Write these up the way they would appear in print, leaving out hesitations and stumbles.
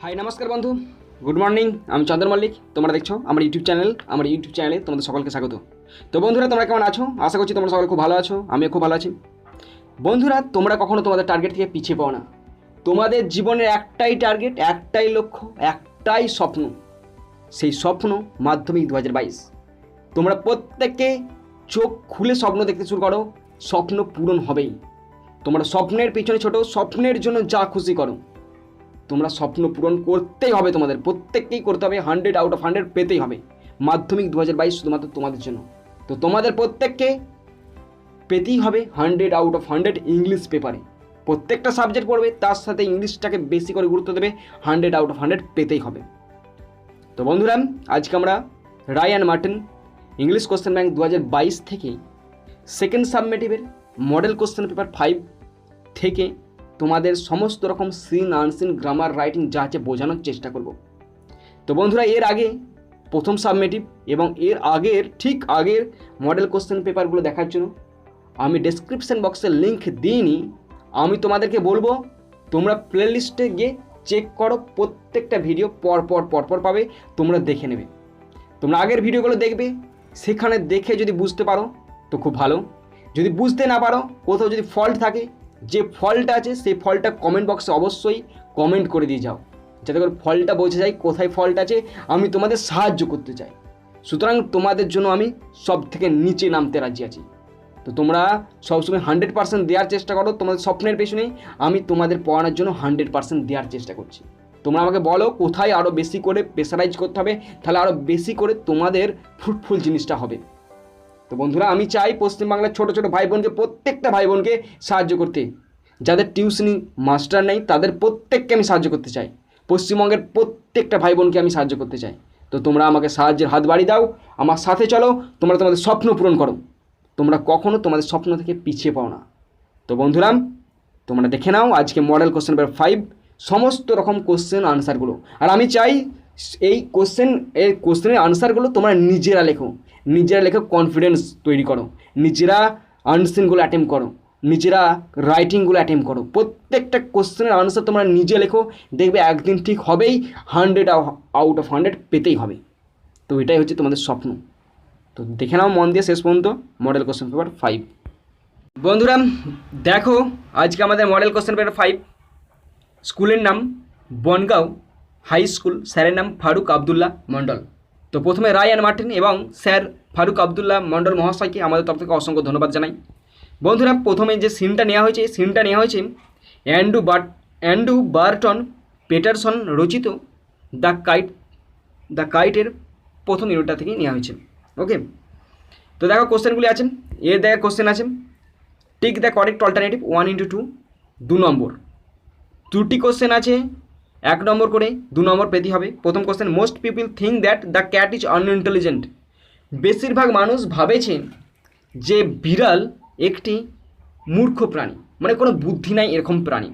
High নমস্কার বন্ধু, good morning. আমি চন্দন মল্লিক, তোমরা দেখছো আমার ইউটিউব চ্যানেলে তোমাদের সকলকে স্বাগত। তো বন্ধুরা, তোমরা কেমন আছো? আশা করছি তোমরা সকলে খুব ভালো আছো, আমিও খুব ভালো আছি। বন্ধুরা, তোমরা কখনো তোমাদের টার্গেট থেকে পিছিয়ে পাও না। তোমাদের জীবনের একটাই টার্গেট, একটাই লক্ষ্য, একটাই স্বপ্ন। সেই স্বপ্ন মাধ্যমিক 2022। তোমরা প্রত্যেককে চোখ খুলে স্বপ্ন দেখতে শুরু করো, স্বপ্ন পূরণ হবেই। তোমরা স্বপ্নের পিছনে ছোটো, স্বপ্নের জন্য যা খুশি করো। তোমরা স্বপ্ন পূরণ করতেই হবে, তোমাদের প্রত্যেককেই করতে হবে। 100 আউট অফ 100 পেতেই হবে। মাধ্যমিক 2022 শুধুমাত্র তোমাদের জন্য। তো তোমাদের প্রত্যেককে পেতেই হবে 100 আউট অফ 100 ইংলিশ পেপারে। প্রত্যেকটা সাবজেক্ট পড়বে, তার সাথে ইংলিশটাকে বেশি করে গুরুত্ব দেবে। 100 আউট অফ 100 পেতেই হবে। তো বন্ধুরা, আজকে আমরা Ray and Martin English question bank 2022 থেকে সেকেন্ড সাবমেটিভের মডেল কোশ্চেন পেপার 5 থেকে তোমাদের সমস্ত রকম সিন আনসিন গ্রামার রাইটিং যা আছে বোঝানোর চেষ্টা করব। তো বন্ধুরা, এর আগে প্রথম সাবমেটিভ এবং এর ঠিক আগের মডেল কোশ্চেন পেপারগুলো দেখার জন্য আমি ডেসক্রিপশন বক্সে লিঙ্ক দিইনি। আমি তোমাদেরকে বলবো তোমরা প্লেলিস্টে গিয়ে চেক করো, প্রত্যেকটা ভিডিও পরপর পাবে, তোমরা দেখে নেবে। তোমরা আগের ভিডিওগুলো দেখবে, সেখানে দেখে যদি বুঝতে পারো তো খুব ভালো। যদি বুঝতে না পারো, কোথাও যদি ফল্ট থাকে, যে ফল্টটা আছে সেই ফল্টটা কমেন্ট বক্সে অবশ্যই কমেন্ট করে দিয়ে যাও, যাতে করে ফল্টটা বোঝা যায় কোথায় ফল্ট আছে। আমি তোমাদের সাহায্য করতে চাই, সুতরাং তোমাদের জন্য আমি সব থেকে নিচে নামতে রাজি আছি। তো তোমরা সবসময় 100% দেওয়ার চেষ্টা করো তোমাদের স্বপ্নের পেছনে। আমি তোমাদের পড়ানোর জন্য 100% দেওয়ার চেষ্টা করছি। তোমরা আমাকে বলো কোথায় আরও বেশি করে প্রেসারাইজ করতে হবে, তাহলে আরও বেশি করে তোমাদের ফ্রুটফুল জিনিসটা হবে। তো বন্ধুরা, আমি চাই পশ্চিমবাংলার ছোটো ছোটো ভাই বোনকে, প্রত্যেকটা ভাই বোনকে সাহায্য করতে। যাদের টিউশনি মাস্টার নেই তাদের প্রত্যেককে আমি সাহায্য করতে চাই। পশ্চিমবঙ্গের প্রত্যেকটা ভাই বোনকে আমি সাহায্য করতে চাই। তো তোমরা আমাকে সাহায্যের হাত বাড়িয়ে দাও, আমার সাথে চলো, তোমরা তোমাদের স্বপ্ন পূরণ করো। তোমরা কখনো তোমাদের স্বপ্ন থেকে পিছিয়ে পাও না। তো বন্ধুরা, তোমরা দেখে নাও আজকে মডেল কোশ্চেন পেপার 5 সমস্ত রকম কোশ্চেন আনসারগুলো। আর আমি চাই এই কোশ্চেনের আনসারগুলো তোমরা নিজেরা লেখো, কনফিডেন্স তৈরি করো, নিজেরা আনসারগুলো অ্যাটেম্প করো, নিজেরা রাইটিংগুলো অ্যাটেম্প করো। প্রত্যেকটা কোশ্চেনের আনসার তোমরা নিজে লেখো, দেখবে একদিন ঠিক হবেই, 100 আউট অফ 100 পেতেই হবে। তো এটাই হচ্ছে তোমাদের স্বপ্ন। তো দেখে নাও মন দিয়ে শেষ পর্যন্ত মডেল কোশ্চেন পেপার 5। বন্ধুরা দেখো, আজকে আমাদের মডেল কোশ্চেন পেপার 5 স্কুলের নাম বনগাঁও হাই স্কুল, স্যারের নাম ফারুক আবদুল্লাহ মণ্ডল। তো প্রথমে রায় অ্যান্ড মার্টিন এবং স্যার ফারুক আবদুল্লাহ মণ্ডল মহাশয়কে আমাদের তরফ থেকে অসংখ্য ধন্যবাদ জানাই। বন্ধুরা, প্রথমে যে সিনটা নেওয়া হয়েছে অ্যান্ড্রু বার্টন পেটারসন রচিত দ্য কাইটের প্রথম ইউনিটটা থেকেই নেওয়া হয়েছে। ওকে, তো দেখো কোশ্চেনগুলি আছেন। এর দেখা কোশ্চেন আছে টিক দ্য কারেক্ট অল্টারনেটিভ 1/2, 2 নম্বর। 2টি কোশ্চেন আছে, 1 নম্বর করে, 2 নম্বর পেতে হবে। প্রথম question, most people think that the cat is unintelligent. বেশিরভাগ মানুষ ভাবেছেন যে বিড়াল একটি মূর্খ প্রাণী, মানে কোনো বুদ্ধি নাই এরকম প্রাণী।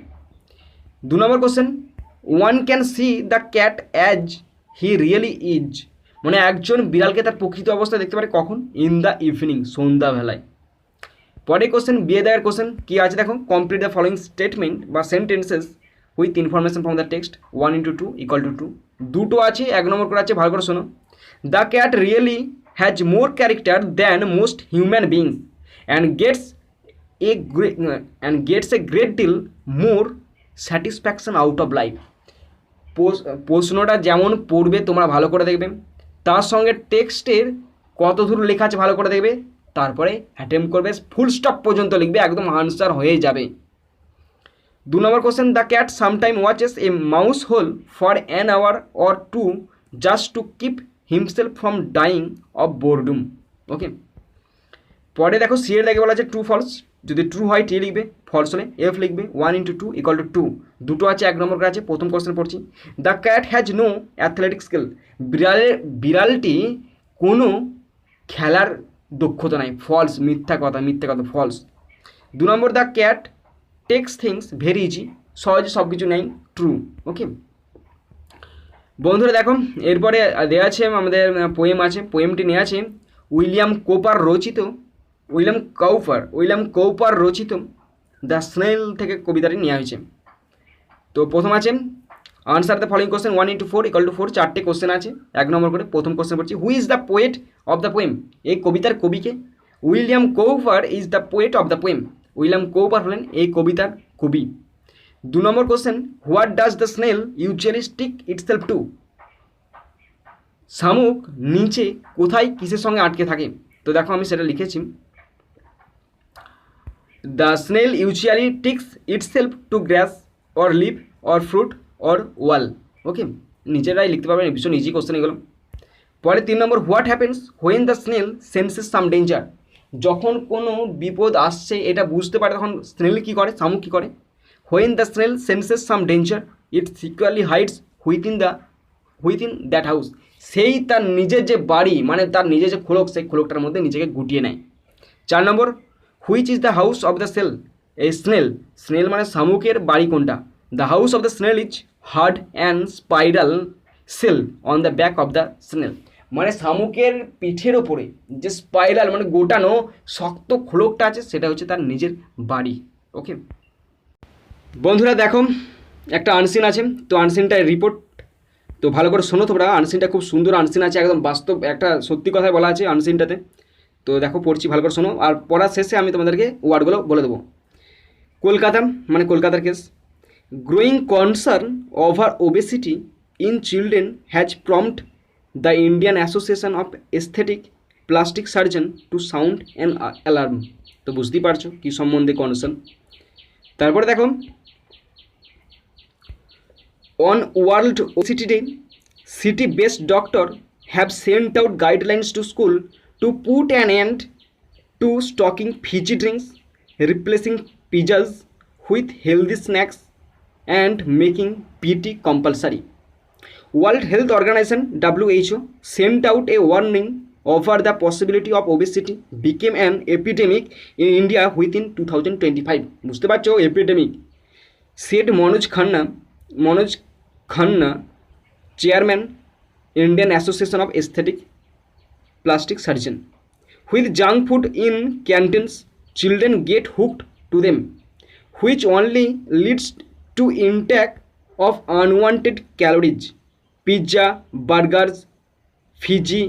2 number question, one can see the cat as he really is. মানে একজন বিড়ালকে তার প্রকৃত অবস্থায় দেখতে পারে কখন? ইন দ্য ইভিনিং, সন্ধ্যাবেলায়। পরের কোশ্চেন, বিয়ে দেওয়ার কোশ্চেন কী আছে দেখো, কমপ্লিট দ্য ফলোয়িং স্টেটমেন্ট বা sentences with information from the text 1/2 = 2। দুটো আছে, 1 নম্বর করে আছে, ভালো করে শোনো। The cat really has more character than most human beings and gets a great deal more satisfaction out of life. প্রশ্নটা যেমন পড়বে তোমরা ভালো করে দেখবে, তার সঙ্গে টেক্সটের কত দূর লেখা আছে ভালো করে দেখবে, তারপরে অ্যাটেম্প করবে, ফুল স্টপ পর্যন্ত লিখবে, একদম আনসার হয়ে যাবে। 2 number question, the cat sometime watches a mouse hole for an hour or 2 just to keep himself from dying of boredom. Okay, পরে দেখো সি এর দেখে বলা আছে ট্রু ফলস। যদি ট্রু হয় টি লিখবে, ফলস হলে এফ লিখবে। 1/2 = 2। দুটো আছে, 1 নম্বর করে আছে। প্রথম কোশ্চেন পড়ছি, the cat has no athletic skill. বিড়ালটি কোনো খেলার দক্ষতা নাই, ফলস, মিথ্যা কথা, false. 2 number, the cat takes things very easy. সহজে সব কিছু নেই, ট্রু। ওকে বন্ধুরা, দেখো এরপরে দেওয়া আছে আমাদের পোয়েম আছে। পোয়েমটি নেওয়া আছে উইলিয়াম কৌপার রচিত দ্য স্নেল থেকে কবিতাটি নেওয়া হয়েছে। তো প্রথম আছে answer the following question 1 into 4 = 4, চারটে কোশ্চেন আছে এক নম্বর করে। প্রথম কোশ্চেন পড়ছি, who is the poet of the poem? এই কবিতার কবিকে? William Cowper is the poet of the poem. William Cowper হলেন এই কবিতার কবি। 2 number question, what does the snail usually stick itself to? শামুক নিচে কোথায় কিসের সঙ্গে আটকে থাকে? তো দেখো আমি সেটা লিখেছি, the snail usually ticks itself to grass or leaf or fruit or wall. Okay, নিচেরাই লিখতে পারবেন, ভীষণ ইজি কোশ্চেন এগুলো। পরে 3 নম্বর, what happens when the snail senses some danger? যখন কোনো বিপদ আসছে এটা বুঝতে পারে তখন স্নেল কী করে, শামুক কী করে? When the snail senses some danger it securely hides within that house. সেই তার নিজের যে বাড়ি, মানে তার নিজের যে খোলক, সেই খোলকটার মধ্যে নিজেকে গুটিয়ে নেয়। 4 number, which is the house of the snail? Snail মানে শামুকের বাড়ি কোনটা? The house of the snail is hard and spiral shell on the back of the snail. মানে শামুকের পিঠের ওপরে যে স্পাইরাল মানে গোটানো শক্ত খোলকটা আছে সেটা হচ্ছে তার নিজের বাড়ি। ওকে বন্ধুরা, দেখো একটা আনসিন আছে, তো আনসিনটার রিপোর্ট তো ভালো করে শোনো তোমরা। আনসিনটা খুব সুন্দর আনসিন আছে, একদম বাস্তব একটা সত্যি কথাই বলা আছে আনসিনটাতে। তো দেখো পড়ছি, ভালো করে শোনো, আর পড়ার শেষে আমি তোমাদেরকে ওয়ার্ডগুলো বলে দেবো। কলকাতা মানে কলকাতার case. Growing concern over obesity in children has prompt the Indian association of aesthetic plastic surgeon to sound an alarm. তো বুঝতেই পারছো কী সম্বন্ধে কনসার্ন। তারপরে দেখো, on World Obesity Day, city-based doctors have sent out guidelines to school to put an end to stocking fizzy drinks, replacing pizzas with healthy snacks, and making PT compulsory. World Health Organization (WHO) sent out a warning over the possibility of obesity became an epidemic in India within 2025. বুঝতে পারছো epidemic, said Manoj Khanna, chairman, Indian Association of Aesthetic Plastic Surgeon. With junk food in canteens, children get hooked to them, which only leads to intake of unwanted calories. Pizza, burgers, Fiji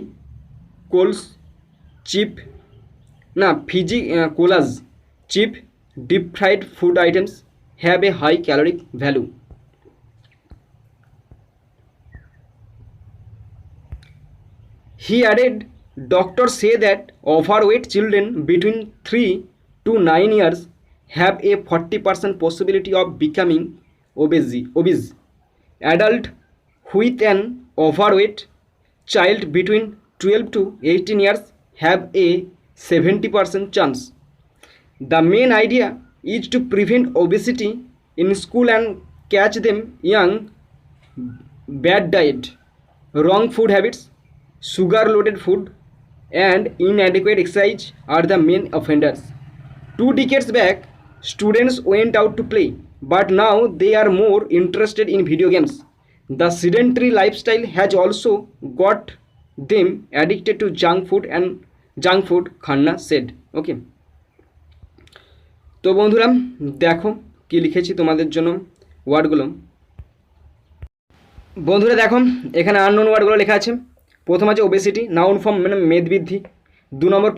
colas, cheap, deep fried food items have a high caloric value. He added, doctors say that overweight children between 3 to 9 years have a 40% possibility of becoming obese. Adult with an overweight child between 12 to 18 years have a 70% chance. The main idea is to prevent obesity in school and catch them young. Bad diet, wrong food habits, sugar-loaded food, and inadequate exercise are the main offenders. 2 decades back, students went out to play, but now they are more interested in video games. The sedentary lifestyle has also got them addicted to junk food, Khanna said. Okay. তো বন্ধুরা দেখো কি লিখেছি তোমাদের জন্য ওয়ার্ডগুলো। বন্ধুরা দেখো এখানে আননোন ওয়ার্ডগুলো লেখা আছে। প্রথম আছে ওবেসিটি, নাউন ফর্ম মানে মেদবৃদ্ধি। 2 নম্বর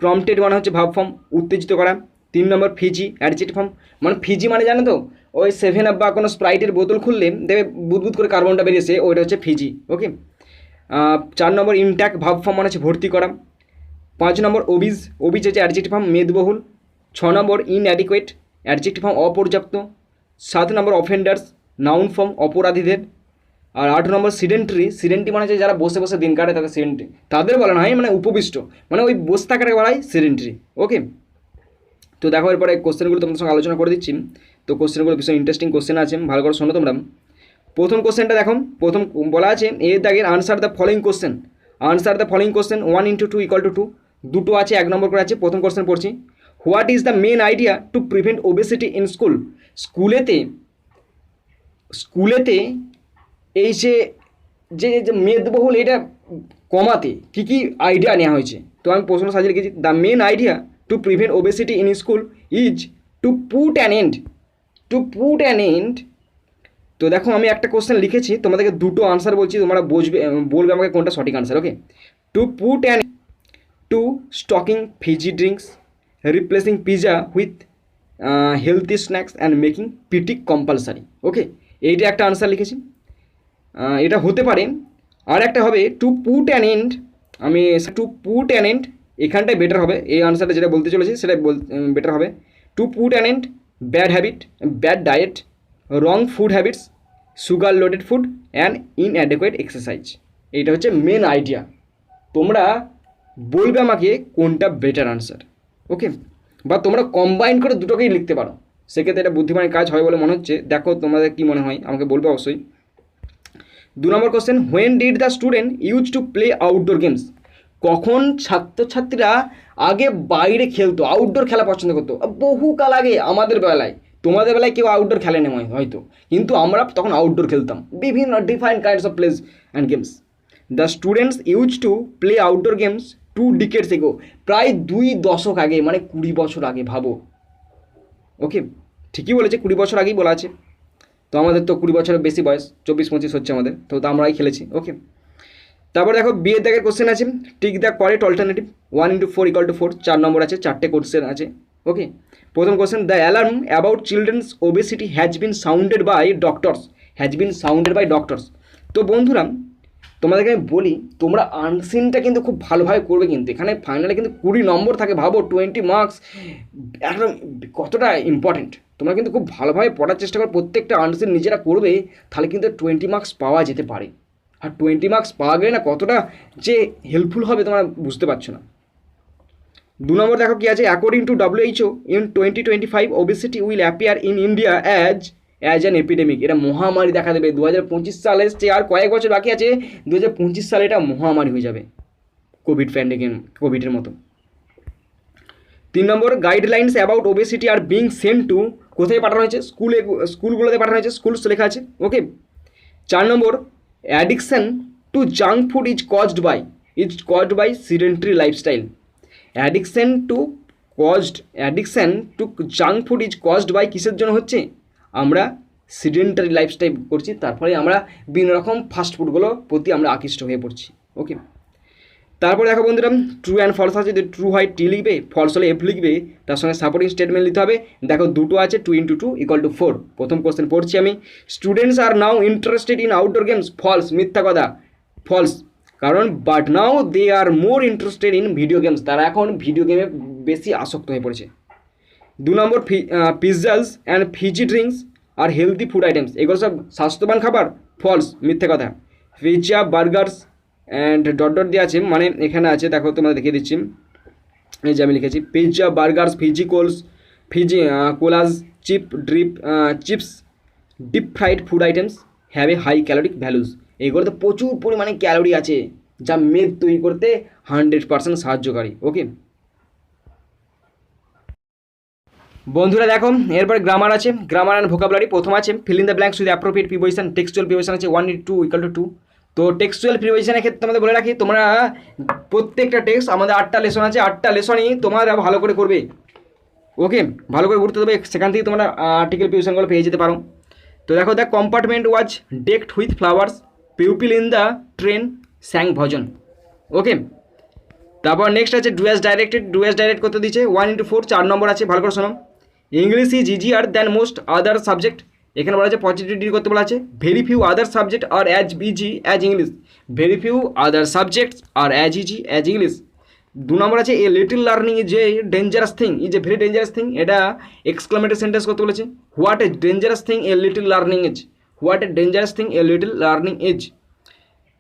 প্রম্পটেড মানে হচ্ছে ভাব ফর্ম, উত্তেজিত করা। 3 নম্বর ফিজি, অ্যাডজেক্টিভ ফর্ম। মানে ফিজি মানে জানো তো ওই 7 আপ বা কোনো স্প্রাইটের বোতল খুললে দেখবে বুদবুদ করে কার্বনটা বেরিয়েছে, ওইটা হচ্ছে ফিজি। ওকে। 4 নম্বর ইনট্যাক, ভাব ফর্ম মানে হচ্ছে ভর্তি করা। 5 নম্বর ওবিজ হচ্ছে অ্যাডজেক্টিভ ফর্ম, মেদবহুল। 6 নম্বর ইনঅ্যাডিকুয়েট, অ্যাডজেক্টিভ ফর্ম, অপর্যাপ্ত। 7 নম্বর অফেন্ডার্স, নাউন ফর্ম, অপরাধীদের। আর 8 নম্বর সিডেন্টারি মানে হচ্ছে যারা বসে বসে দিন কাটে তাদের সিডেন্টারি, তাদের বলা নয় মানে উপবিষ্ট, মানে ওই বসে থাকাটাকে বলা হয় সিডেন্টারি। ওকে। তো দেখো এরপরে কোশ্চেনগুলো তোমাদের সঙ্গে আলোচনা করে দিচ্ছি। তো কোশ্চেনগুলো ভীষণ ইন্টারেস্টিং কোশ্চেন আছে, ভালো করে শোনো তোমরা। প্রথম কোশ্চেনটা দেখো, প্রথম বলা আছে এর দাগের answer the following question. 1 into 2 = 2, দুটো আছে, 1 নম্বর করে আছে। প্রথম কোশ্চেন পড়ছি, what is the main idea to prevent obesity in school? স্কুলেতে এই যে মেদবহুল এটা কমাতে কী কী আইডিয়া নেওয়া হয়েছে। তো আমি প্রশ্ন সাজিয়ে লিখেছি, the main idea to prevent obesity in school is to put an end তো দেখো আমি একটা কোশ্চেন লিখেছি, তোমাদেরকে দুটো আনসার বলছি, তোমরা বলবে আমাকে কোনটা সঠিক answer. Okay, to put an to stocking fizzy drinks, replacing pizza with healthy snacks and making পিটিক কম্পালসারি। ওকে, এইটা একটা আনসার লিখেছি। এটা হতে পারে। আর একটা হবে টু পুট অ্যান এন্ড, আমি টু পুট অ্যান এন্ড, এখানটায় বেটার হবে, এই আনসারটা যেটা বলতে চলেছি সেটা বেটার হবে। To put an end bad habit, bad diet, wrong food habits, sugar loaded food and inadequate exercise. এইটা হচ্ছে মেন আইডিয়া। তোমরা বলবে আমাকে কোনটা বেটার আনসার। ওকে, বা তোমরা কম্বাইন করে দুটোকেই লিখতে পারো, সেক্ষেত্রে এটা বুদ্ধিমানের কাজ হয় বলে মনে হচ্ছে। দেখো তোমাদের কী মনে হয় আমাকে বলবে অবশ্যই। 2 number question, when did the student use to play outdoor games? কখন ছাত্রছাত্রীরা আগে বাইরে খেলতো, আউটডোর খেলা পছন্দ করতো? বহুকাল আগে, আমাদের বেলায়। তোমাদের বেলায় কেউ আউটডোর খেলে নেই হয়তো, কিন্তু আমরা তখন আউটডোর খেলতাম, বিভিন্ন different kinds of place and games. The students use to play outdoor games 2 decades ago, প্রায় 2 দশক আগে, মানে 20 বছর আগে, ভাবো। ওকে, ঠিকই বলেছে, 20 বছর আগেই বলা আছে। তো আমাদের তো 20 বছরের বেশি বয়স, 24-25 হচ্ছে আমাদের, তো আমরাই খেলেছি। ওকে, তারপর দেখো বিয়ের দাগের কোশ্চেন আছে, টিক দ্য কারেক্ট অল্টারনেটিভ। 1 × 4 = 4, 4 নম্বর আছে, 4টে কোশ্চেন আছে। ওকে, প্রথম question, the alarm about children's obesity has been sounded by doctors, has been sounded by doctors. তো বন্ধুরা তোমাদেরকে আমি বলি, তোমরা আনসিনটা কিন্তু খুব ভালোভাবে করবে, কিন্তু এখানে ফাইনালে কিন্তু 20 নম্বর থাকে, ভাবো 20 মার্কস একদম কতটা ইম্পর্টেন্ট। তোমরা কিন্তু খুব ভালোভাবে পড়ার চেষ্টা করো, প্রত্যেকটা আনসিন নিজেরা করবে, তাহলে কিন্তু 20 মার্কস পাওয়া যেতে পারে। আর 20 মার্কস পাওয়া গেলে না কতটা যে হেল্পফুল হবে তোমরা বুঝতে পারছো না। 2 নম্বর দেখো কি আছে, according to WHO in 2025 obesity will appear in India as an epidemic. এটা মহামারী দেখা দেবে। 2025 সাল এসছে, আর কয়েক বছর বাকি আছে, 2025 সালে এটা মহামারী হয়ে যাবে, কোভিডের মতো। 3 number, guidelines about obesity are being sent to, কোথায় পাঠানো হয়েছে? স্কুলগুলোতে পাঠানো হয়েছে, স্কুলস লেখা আছে। Okay, 4 number, addiction to junk food is caused by sedentary lifestyle. Addiction to junk food is caused by, কিসের জন্য হচ্ছে? আমরা সিডেন্টারি লাইফস্টাইল করছি, তারপরে আমরা বিভিন্ন রকম ফাস্টফুডগুলোর প্রতি আমরা আকৃষ্ট হয়ে পড়ছি। ওকে, তারপরে দেখো বন্ধুরা, ট্রু অ্যান্ড ফলস আছে, যদি ট্রু হয় টি লিখবে, ফলস হলে এফ লিখবে, তার সঙ্গে সাপোর্টিং স্টেটমেন্ট লিখতে হবে। দেখো দুটো আছে, 2 × 2 = 4। প্রথম কোশ্চেন পড়ছি আমি, students are now interested in outdoor games. False, মিথ্যা কথা, ফলস। কারণ but now they are more interested in video games, তারা এখন ভিডিও গেমে বেশি আসক্ত হয়ে পড়েছে। 2 number, pizzas and fizzy drinks are healthy food items, এগুলো সব স্বাস্থ্যবান খাবার। ফলস, মিথ্যে কথা। পিৎজা, বার্গার্স অ্যান্ড ডট দিয়ে আছে, মানে এখানে আছে, দেখো তোমরা দেখিয়ে দিচ্ছি, এই যে আমি লিখেছি, pizza, burgers, colas, chips, deep fried food items have a high caloric values. এইগুলোতে প্রচুর পরিমাণে ক্যালোরি আছে, যা মেদ তৈরি করতে 100% সাহায্যকারী। ওকে বন্ধুরা দেখো, এরপরে গ্রামার আছে, গ্রামার অ্যান্ড ভোকাবুলারি। প্রথম আছে fill in the blanks with appropriate preposition. Textual preposition আছে 1 × 2 = 2। তো টেক্সচুয়াল প্রিপোজিশনের ক্ষেত্রে তোমাদের বলে রাখি, তোমরা প্রত্যেকটা টেক্সট, আমাদের 8টা লেসন আছে, 8টা লেসনই তোমরা ভালো করে করবে। ওকে, ভালো করে ঘুরতে দেবে, সেখান থেকে তোমরা আর্টিকেল প্রিপোজিশনগুলো পেয়ে যেতে পারো। তো দেখো, the compartment was decked with flowers, pupil in the train sang bhajan. Okay, তারপর নেক্সট আছে do as directed. Do as direct করতে দিচ্ছে 1 × 4, 4 নম্বর আছে, ভালো করে শোনো। English is easier than most other subject. এখানে বলা আছে পজিটিভ ডিগ্রি করতে বলা আছে। Very few other subject are as easy as English. Very few other subjects are as easy as English. 2 number আছে a little learning is a dangerous thing, is a very dangerous thing. এটা exclamatory sentence করতে বলেছে। What a dangerous thing a little learning is, what a dangerous thing a little learning is.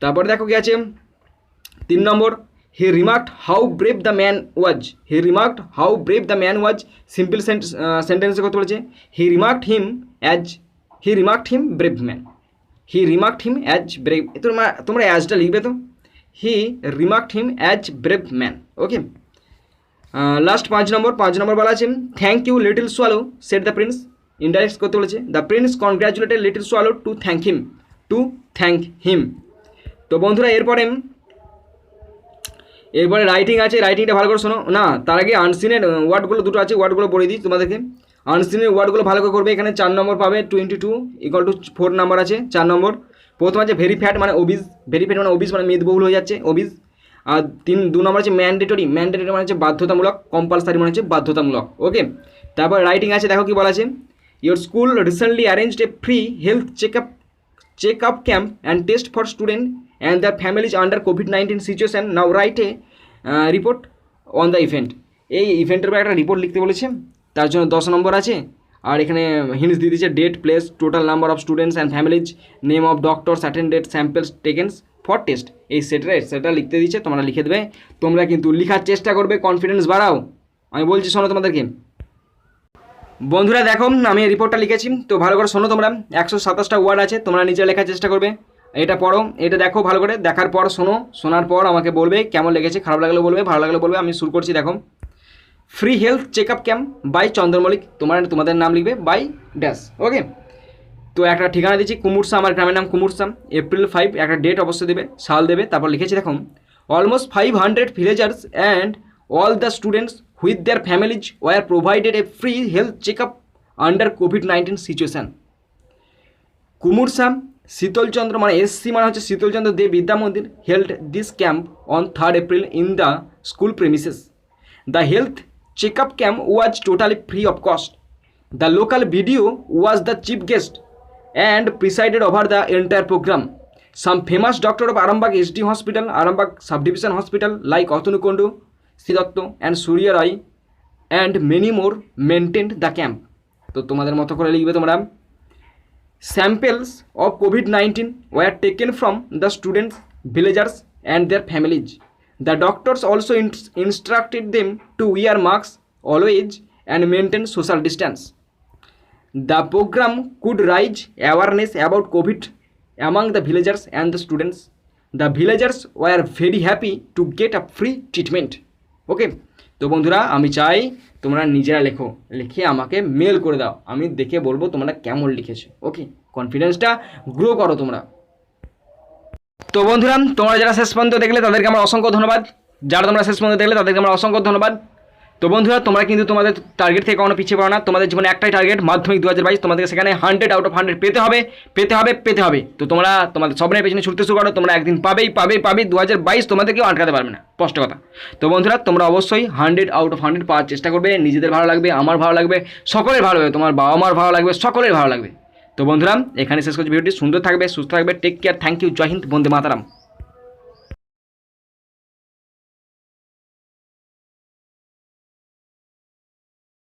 তারপরে দেখো কি আছে 3 নম্বর, he remarked how brave the man was. He remarked how brave the man was. Simple সেন্টেন্সে করতে বলেছে। he remarked him brave man. he remarked him as brave, তোমরা অ্যাজটা লিখবে। তো he remarked him as brave man. Okay, last 5 number বলা আছে thank you little swallow said the prince. Indirect করতে বলেছে। The prince congratulated little swallow to thank him. তো বন্ধুরা এরপরে রাইটিং আছে, রাইটিংটা ভালো করে শোনো। না, তার আগে আনসিনের ওয়ার্ডগুলো দুটো আছে, ওয়ার্ডগুলো বলে দিই তোমাদেরকে। আনসিনের ওয়ার্ডগুলো ভালো করে করবে। এখানে 4 নম্বর পাবে, 22 ইকুয়াল টু 4 নাম্বার আছে 4 নম্বর। প্রথম আছে ভেরিফ্যাট মানে ওবিস, ভেরিফ্যাট মানে ওবিস মানে মেদবহুল হয়ে যাচ্ছে ওবিস। আর 2 নম্বর আছে ম্যান্ডেটরি, ম্যান্ডেটরি মানে হচ্ছে বাধ্যতামূলক, কম্পালসারি মানে হচ্ছে বাধ্যতামূলক। ওকে, তারপর রাইটিং আছে, দেখো কি বলা আছে, your school recently arranged a free health checkup camp and test for student and their families under কোভিড-19 situation, now write a report on the event. এই ইভেন্টের উপর একটা রিপোর্ট লিখতে বলেছে, তার জন্য 10 নম্বর আছে। আর এখানে হিন্টস দিয়ে দিচ্ছে date, place, total number of students and families, name of doctors attended, samples takens for test. এই সেটা লিখতে দিচ্ছে, তোমরা লিখে দেবে। তোমরা কিন্তু লেখার চেষ্টা করবে, কনফিডেন্স বাড়াও, আমি বলছি শোনো তোমাদেরকে। বন্ধুরা দেখো আমি এই রিপোর্টটা লিখেছি, তো ভালো করে শোনো তোমরা। 127টা ওয়ার্ড আছে, তোমরা নিজে লেখার চেষ্টা করবে। এটা পড়ো, এটা দেখো ভালো করে, দেখার পর শোনো, শোনার পর আমাকে বলবে কেমন লেগেছে, খারাপ লাগলেও বলবে, ভালো লাগলেও বলবে। আমি শুরু করছি, দেখো। Free health checkup camp by Chandramallik, তোমাদের নাম লিখবে বাই ড্যাশ। ওকে, তো একটা ঠিকানা দিচ্ছি, কুমুরসা, আমার গ্রামের নাম কুমুরসা, এপ্রিল 5, একটা ডেট অবশ্যই দেবে, সাল দেবে। তারপর লিখেছি দেখো, almost 500 villagers and all the students with their families were provided a free health checkup under COVID-19 situation. কুমুরসাম শীতলচন্দ্র মানে এসসি মানে হচ্ছে Sitalchandra De Vidya Mandir held this camp on 3rd April in the school premises. The health checkup camp was totally free of cost. The local BDO was the chief guest and presided over the entire program. Some famous doctor of Arambagh SD Hospital, Arambagh Subdivision Hospital like Atanu Kondu, Siddhatto and Surya Rai and many more maintained the camp. তো তোমাদের মতো করে লিখবে তোমরা। Samples of COVID-19 were taken from the students, villagers and their families. The doctors also instructed them to wear masks always and maintain social distance. The program could raise awareness about COVID among the villagers and the students. The villagers were very happy to get a free treatment. ওকে, তো বন্ধুরা আমি চাই তোমরা নিজেরা লেখো, লিখে আমাকে mail করে দাও, আমি দেখে বলবো তোমরা কেমন লিখেছো। ওকে, কনফিডেন্সটা গ্রো করো তোমরা। তো বন্ধুরা তোমরা যারা শেষ পর্যন্ত দেখলে তাদেরকে আমার অসংখ্য ধন্যবাদ, যারা তোমরা শেষ পর্যন্ত দেখলে তাদেরকে আমার অসংখ্য ধন্যবাদ। তো বন্ধুরা তোমরা কিন্তু তোমাদের টার্গেট থেকে কোনো পিছিয়ে পড়ো না, তোমাদের জীবনে একটাই টার্গেট, মাধ্যমিক 2022, তোমাদেরকে সেখানে 100 আউট অফ 100 পেতে হবে। তো তোমরা তোমাদের স্বপ্নের পেছনে ছুটতে শুরু করো, তোমরা একদিন পাবেই। 2022 তোমাদেরকেও আটকাতে পারবে না, স্পষ্ট কথা। তো বন্ধুরা তোমরা অবশ্যই 100 আউট অফ 100 পাওয়ার চেষ্টা করবে, নিজেদের ভালো লাগবে, আমার ভালো লাগবে, সকলের ভালো লাগবে, তোমার বাবা মার ভালো লাগবে, সকলের ভালো লাগবে। তো বন্ধুরা এখানে শেষ করছি ভিডিওটি। সুন্দর থাকবে, সুস্থ থাকবে, টেক কেয়ার, থ্যাংক ইউ, জয় হিন্দ, বন্দে মাতারাম।